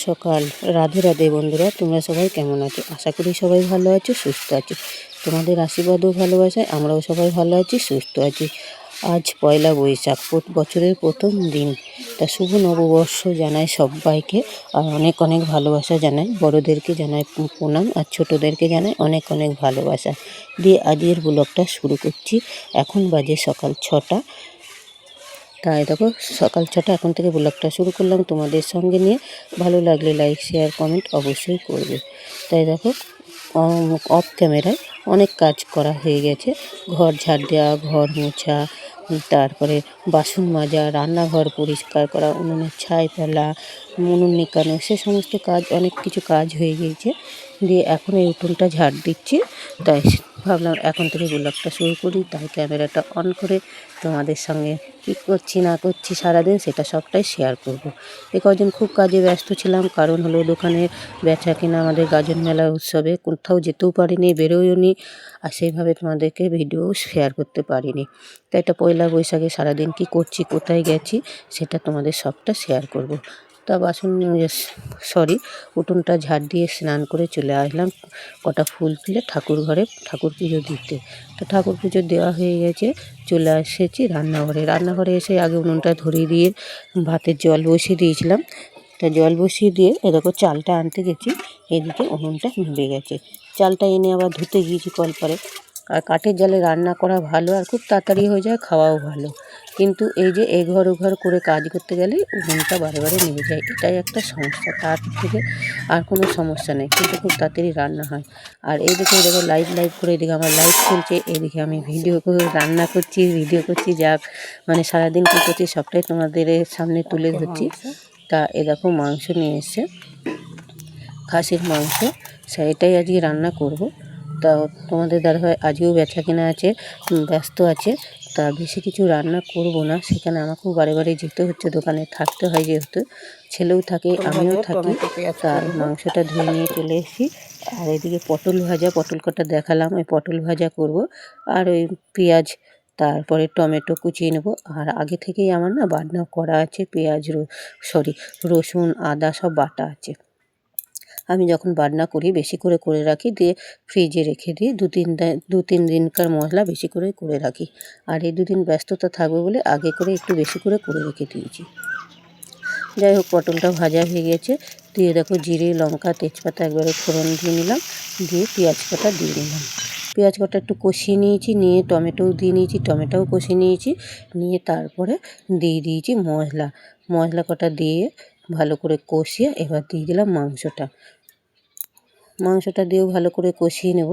সকাল। রাধে রাধে বন্ধুরা, তোমরা সবাই কেমন আছো? আশা করি সবাই ভালো আছো, সুস্থ আছো। তোমাদের আশীর্বাদ ও ভালোবাসায় আমরাও সবাই ভালো আছি, সুস্থ আছি। আজ পয়লা বৈশাখ, বছরের প্রথম দিন। তা শুভ নববর্ষ জানাই সবাইকে, আর অনেক অনেক ভালোবাসা জানাই। বড়োদেরকে জানাই প্রণাম, আর ছোটোদেরকে জানাই অনেক অনেক ভালোবাসা দিয়ে আজকের ব্লগটা শুরু করছি। এখন বাজে সকাল 6টা। তাই দেখো সকাল 6টা, এখন থেকে ব্লগটা শুরু করলাম তোমাদের সঙ্গে নিয়ে। ভালো লাগলে লাইক শেয়ার কমেন্ট অবশ্যই করবে। তাই দেখো অফ ক্যামেরায় অনেক কাজ করা হয়ে গেছে। ঘর ঝাড় দেওয়া, ঘর মোছা, তারপরে বাসন মাজা, রান্নাঘর পরিষ্কার করা, উনুনের ছাই ফেলা, উনুন নিকানো, সে সমস্ত কাজ, অনেক কিছু কাজ হয়ে গিয়েছে। দিয়ে এখন এই উঠোনটা ঝাড় দিচ্ছি। তাই ভাবলাম এখন থেকে ব্লগটা শুরু করি। তাই ক্যামেরাটা অন করে তোমাদের সঙ্গে কী করছি না করছি সারাদিন সেটা সবটাই শেয়ার করব। এ কদিন খুব কাজে ব্যস্ত ছিলাম, কারণ হলো দোকানের বেচা কেনা, আমাদের গাজন মেলা উৎসবে কোথাও যেতেও পারিনি, বেরোয়ও নি, আর সেইভাবে তোমাদেরকে ভিডিও শেয়ার করতে পারিনি। তাই এটা পয়লা বৈশাখে সারাদিন কী করছি, কোথায় গেছি, সেটা তোমাদের সবটা শেয়ার করব। তা উঠোনটা ঝাড় দিয়ে স্নান করে চলে আসলাম কটা ফুল তুলে ঠাকুর ঘরে ঠাকুর পুজো দিতে। তো ঠাকুর পুজো দেওয়া হয়ে গেছে, চলে এসেছি রান্নাঘরে। রান্নাঘরে এসে আগে উনুনটা ধরিয়ে দিয়ে ভাতের জল বসিয়ে দিয়েছিলাম। তা জল বসিয়ে দিয়ে এরকম চালটা আনতে গেছি, এদিকে উনুনটা নিভে গেছে। চালটা এনে আবার ধুতে গিয়েছি কলপারে। আর কাঠের জালে রান্না করা ভালো, আর খুব তাড়াতাড়ি হয়ে যায়, খাওয়াও ভালো। কিন্তু এই যে এঘর ওঘর করে কাজ করতে গেলে উনুনটা বারে বারে নিভে যায়, এটাই একটা সমস্যা। তার থেকে আর কোনো সমস্যা নেই, কিন্তু খুব তাড়াতাড়ি রান্না হয়। আর এইদিকে দেখো লাইভ করে, এদিকে আমার লাইভ চলছে, এদিকে আমি ভিডিও করে রান্না করছি, ভিডিও করছি, যা মানে সারাদিন কী করছি সবটাই তোমাদের সামনে তুলে ধরছি। তা এ দেখো মাংস নিয়ে এসছে, খাসির মাংস, সেটাই আজকে রান্না করব। তা তোমাদের দাদাভাই আজকেও বেচা কেনা আছে, ব্যস্ত আছে। তা বেশি কিছু রান্না করব না, সেখানে আমাকেও বারে বারে যেতে হচ্ছে, দোকানে থাকতে হয় যেহেতু, ছেলেও থাকে আমিও থাকি। তা মাংসটা ধুয়ে নিয়ে চলে এসেছি। আর এদিকে পটল ভাজা, পটল কটা দেখালাম, ওই পটল ভাজা করব। আর ওই পেঁয়াজ, তারপরে টমেটো কুচিয়ে নেব। আর আগে থেকেই আমার না বাটনা করা আছে, পেঁয়াজ রসুন আদা সব বাটা আছে। আমি যখন বাটনা করি বেশি করে করে রাখি, দিয়ে ফ্রিজে রেখে দিই। দু তিন দিনকার মশলা বেশি করে রাখি। আর এই দুদিন ব্যস্ততা থাকবে বলে আগে করে একটু বেশি করে রেখে দিয়েছি। যাই হোক, পটলটা ভাজা হয়ে গেছে। দিয়ে দেখো জিরে লঙ্কা তেজপাতা একবারে ফোড়ন দিয়ে নিলাম, দিয়ে পেঁয়াজ কটা দিয়ে নিলাম। পেঁয়াজ কটা একটু কষিয়ে নিয়েছি, নিয়ে টমেটোও দিয়ে নিয়েছি, টমেটোও কষিয়ে নিয়েছি, নিয়ে তারপরে দিয়ে দিয়েছি মশলা কটা দিয়ে ভালো করে কষিয়ে এবার দিয়ে দিলাম মাংসটা দিয়েও ভালো করে কষিয়ে নেব।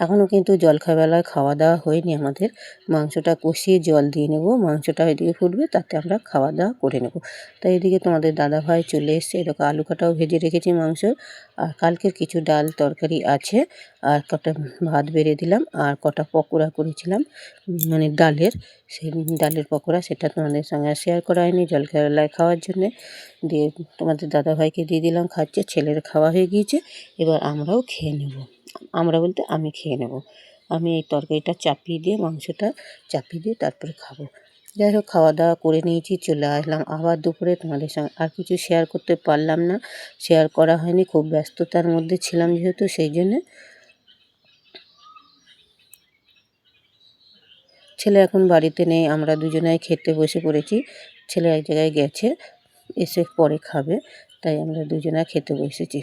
এখনও কিন্তু জলখাবেলায় খাওয়া দাওয়া হয়নি আমাদের। মাংসটা কষিয়ে জল দিয়ে নেব, মাংসটা এদিকে ফুটবে, তাতে আমরা খাওয়া দাওয়া করে নেব। তাই এদিকে তোমাদের দাদাভাই চলে এসছে। এরকম আলু কাটাও ভেজে রেখেছি মাংস, আর কালকের কিছু ডাল তরকারি আছে, আর কটা ভাত বেড়ে দিলাম, আর কটা পকোড়া করেছিলাম মানে ডালের, সেই ডালের পকোড়া, সেটা তোমাদের সঙ্গে শেয়ার করা হয়নি, জলখাবেলায় খাওয়ার জন্যে। দিয়ে তোমাদের দাদাভাইকে দিয়ে দিলাম, খাচ্ছে, ছেলের খাওয়া হয়ে গিয়েছে, এবার আমরাও খেয়ে নেব। আমরা বলতে আমি খেয়ে নেব। আমি এই তরকারিটা চাপিয়ে দিয়ে, মাংসটা চাপিয়ে দিয়ে তারপরে খাবো। যাই হোক, খাওয়া দাওয়া করে নিয়েছি, চলে আসলাম আবার দুপুরে। তোমাদের সঙ্গে আর কিছু শেয়ার করতে পারলাম না, শেয়ার করা হয়নি, খুব ব্যস্ততার মধ্যে ছিলাম যেহেতু, সেই জন্যে। ছেলে এখন বাড়িতে নেই, আমরা দুজনাই খেতে বসে পড়েছি। ছেলে এক জায়গায় গেছে, এসে পরে খাবে, তাই আমরা দুজনা খেতে বসেছি।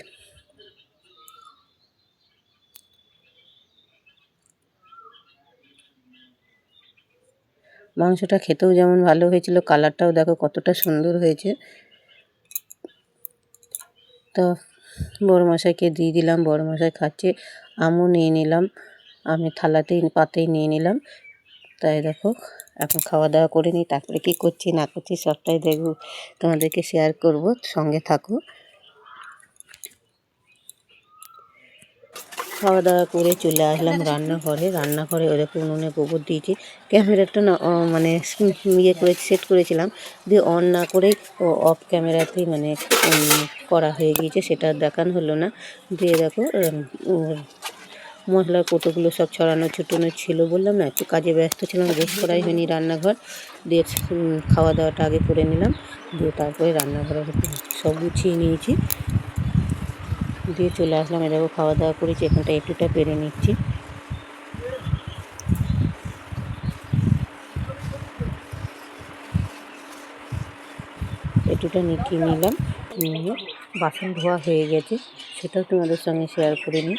মাংসটা খেতেও যেমন ভালো হয়েছিল, কালারটাও দেখো কতটা সুন্দর হয়েছে। তো বড়মশাইকে দিয়ে দিলাম, বড়মশাই খাচ্ছে, আমও নিয়ে নিলাম, আমি পাতেই নিয়ে নিলাম। তাই দেখো এখন খাওয়া দাওয়া করে নিই, তারপরে কী করছি না করছি সবটাই দেখব, তোমাদেরকে শেয়ার করব, সঙ্গে থাকো। খাওয়া দাওয়া করে চলে আসলাম রান্নাঘরে ওরকম উনুনে গোবর দিয়েছি। ক্যামেরাটা না মানে সেট করেছিলাম, দিয়ে অন না করেই অফ ক্যামেরাতেই মানে করা হয়ে গিয়েছে, সেটা দেখানো হলো না। দিয়ে দেখো মশলার কৌটোগুলো সব ছড়ানো ছিল, বললাম না একটু কাজে ব্যস্ত ছিলাম, গোছ করাই হয়নি রান্নাঘর। দিয়ে খাওয়া দাওয়াটা আগে করে নিলাম, দিয়ে তারপরে রান্নাঘরে সব গুছিয়ে নিয়েছি, দিয়ে চলে আসলাম। এরকম খাওয়া দাওয়া করেছি, এখানটা একটুটা পেরে নিচ্ছি। একটুটা নিয়ে নিলাম, নিয়ে বাসন ধোয়া হয়ে গেছে, সেটাও তোমাদের সঙ্গে শেয়ার করে নিই।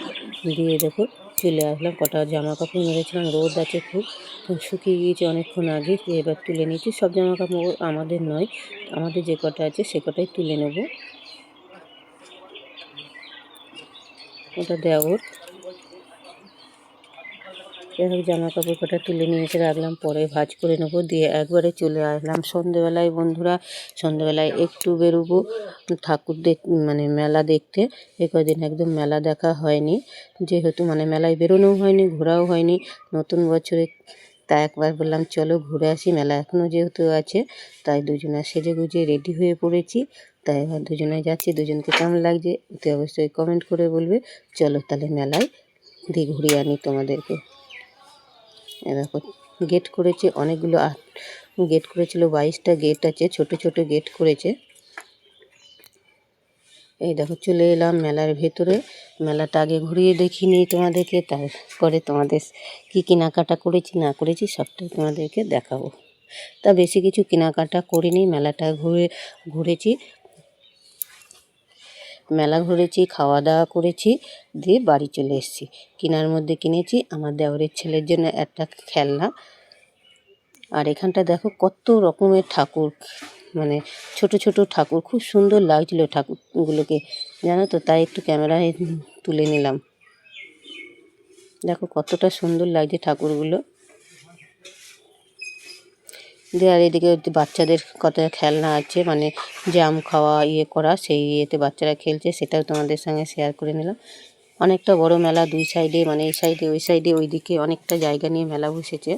দিয়ে দেখো চলে আসলাম, কটা জামা কাপড় মেরেছিলাম, রোদ আছে খুব, শুকিয়ে গিয়েছে অনেকক্ষণ আগে, এবার তুলে নিয়েছি। সব জামা কাপড় আমাদের নয়, আমাদের যে কটা আছে সে কটাই তুলে নেব। ওটা দেওর, জামা কাপড় কটা তুলে নিয়ে এসে রাখলাম, পরে ভাঁজ করে নেবো। দিয়ে একবারে চলে আসলাম সন্ধেবেলায়। বন্ধুরা, সন্ধেবেলায় একটু বেরোবো ঠাকুর মানে মেলা দেখতে। এ কদিন একদম মেলা দেখা হয়নি, যেহেতু মানে মেলায় বেরোনোও হয়নি, ঘোরাও হয়নি নতুন বছরে। তাই একবার বললাম চলো ঘুরে আসি, মেলা এখনও যেহেতু আছে, তাই দুজনে সেজে গুজে রেডি হয়ে পড়েছি। তাই এবার দুজনে যাচ্ছি, দুজনকে কেমন লাগছে অতি অবশ্যই কমেন্ট করে বলবে। চলো তাহলে মেলায় দিয়ে ঘুরিয়ে আনি তোমাদেরকে। দেখো গেট করেছে অনেকগুলো, গেট করেছিল 22টা গেট আছে, ছোট ছোট গেট করেছে। এই দেখো চলে এলাম মেলার ভেতরে। মেলাটা আগে ঘুরিয়ে দেখিনি তোমাদেরকে, তারপরে তোমাদের কি কেনাকাটা করেছি না করেছি সবটাই তোমাদেরকে দেখাবো। তা বেশি কিছু কেনাকাটা করিনি, মেলাটা ঘুরেছি, মেলা ঘুরেছি, খাওয়া দাওয়া করেছি, দিয়ে বাড়ি চলে এসেছি। কেনার মধ্যে কিনেছি আমার দেওরের ছেলের জন্য একটা খেলনা। আর এখানটা দেখো কত রকমের ঠাকুর, মানে ছোট ছোট ঠাকুর, খুব সুন্দর লাগছিল ঠাকুরগুলোকে, জানো তো, তাই একটু ক্যামেরায় তুলে নিলাম। দেখো কতটা সুন্দর লাগছে ঠাকুরগুলো। দিয়ে আর এদিকে বাচ্চাদের কত খেলনা আছে, মানে জাম খাওয়া করা, সেই ইয়েতে বাচ্চারা খেলছে, সেটাও তোমাদের সঙ্গে শেয়ার করে নিলাম। অনেকটা বড় মেলা, দুই সাইডে, মানে এই সাইডে ওই সাইডে ওইদিকে অনেকটা জায়গা নিয়ে মেলা বসেছে।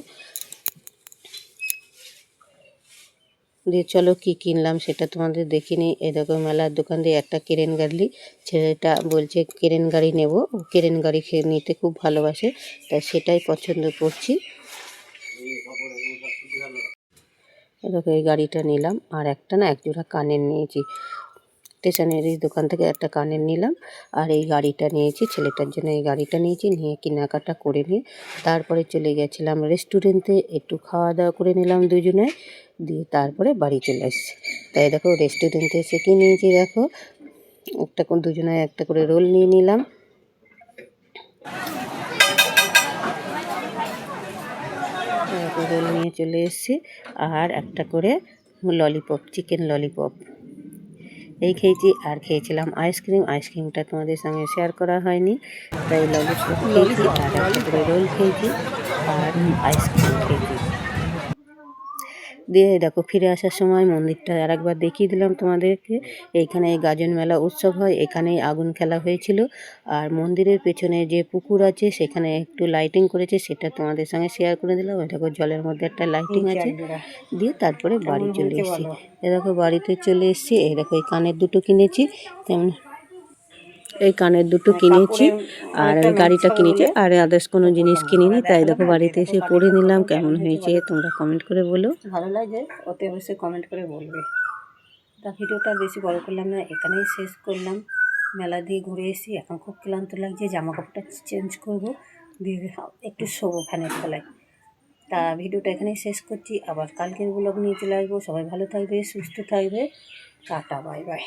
দিয়ে চলো কি কিনলাম সেটা তোমাদের দেখিনি। এই দেখো মেলার দোকান দিয়ে একটা কেরেন গাড়ি, ছেলেটা বলছে কেরেন গাড়ি নেব, কেরেন গাড়ি নিতে খুব ভালোবাসে, তাই সেটাই পছন্দ করছি। দেখো এই গাড়িটা নিলাম, আর একটা না একজোড়া কানের নিয়েছি, স্টেশনারি দোকান থেকে একটা কানের নিলাম, আর এই গাড়িটা নিয়েছি, ছেলেটার জন্য এই গাড়িটা নিয়েছি। নিয়ে কেনাকাটা করে নিয়ে তারপরে চলে গেছিলাম রেস্টুরেন্টে, একটু খাওয়া দাওয়া করে নিলাম দুজনে, দিয়ে তারপরে বাড়ি চলে এসেছি। তাই দেখো রেস্টুরেন্টে এসে কি নিয়েছি, দেখো দুজনে একটা করে রোল নিয়ে নিলাম, রোল নিয়ে চলে এসেছি, আর একটা করে ললিপপ, চিকেন ললিপপ এই খেয়েছি। আর খেয়েছিলাম আইসক্রিম, আইসক্রিমটা তোমাদের সঙ্গে শেয়ার করা হয়নি, তাই ললিপপ খেয়েছি, আর একটা করে রোল খেয়েছি, আর আইসক্রিম খেয়েছি। দিয়ে দেখো ফিরে আসার সময় মন্দিরটা আর একবার দেখিয়ে দিলাম তোমাদেরকে। এইখানে গাজন মেলা উৎসব হয়, এখানেই আগুন খেলা হয়েছিল। আর মন্দিরের পেছনে যে পুকুর আছে সেখানে একটু লাইটিং করেছে, সেটা তোমাদের সঙ্গে শেয়ার করে দিলাম। ওই দেখো জলের মধ্যে একটা লাইটিং আছে। দিয়ে তারপরে বাড়ি চলে এসেছি। এ দেখো বাড়িতে চলে এসেছি। এই দেখো এই কানের দুটো কিনেছি, তেমন এই কানের দুটো কিনেছি, আর ওই গাড়িটা কিনেছি, আর আদার্স কোনো জিনিস কিনিনি। তাই দেখো বাড়িতে এসে পরে নিলাম, কেমন হয়েছে তোমরা কমেন্ট করে বলো। ভালো লাগে অতি অবশ্যই কমেন্ট করে বলবে। তা ভিডিওটা বেশি বড় করলাম না, এখানেই শেষ করলাম। মেলা দিয়ে ঘুরে এসেছি, এখন খুব ক্লান্ত লাগছে, জামা কাপড়টা চেঞ্জ করবো, দিয়ে একটু শোবো ফ্যানের তলায়। তা ভিডিওটা এখানেই শেষ করছি, আবার কালকের ব্লগ নিয়ে চলে আসবো। সবাই ভালো থাকবে, সুস্থ থাকবে, টাটা বাই বাই।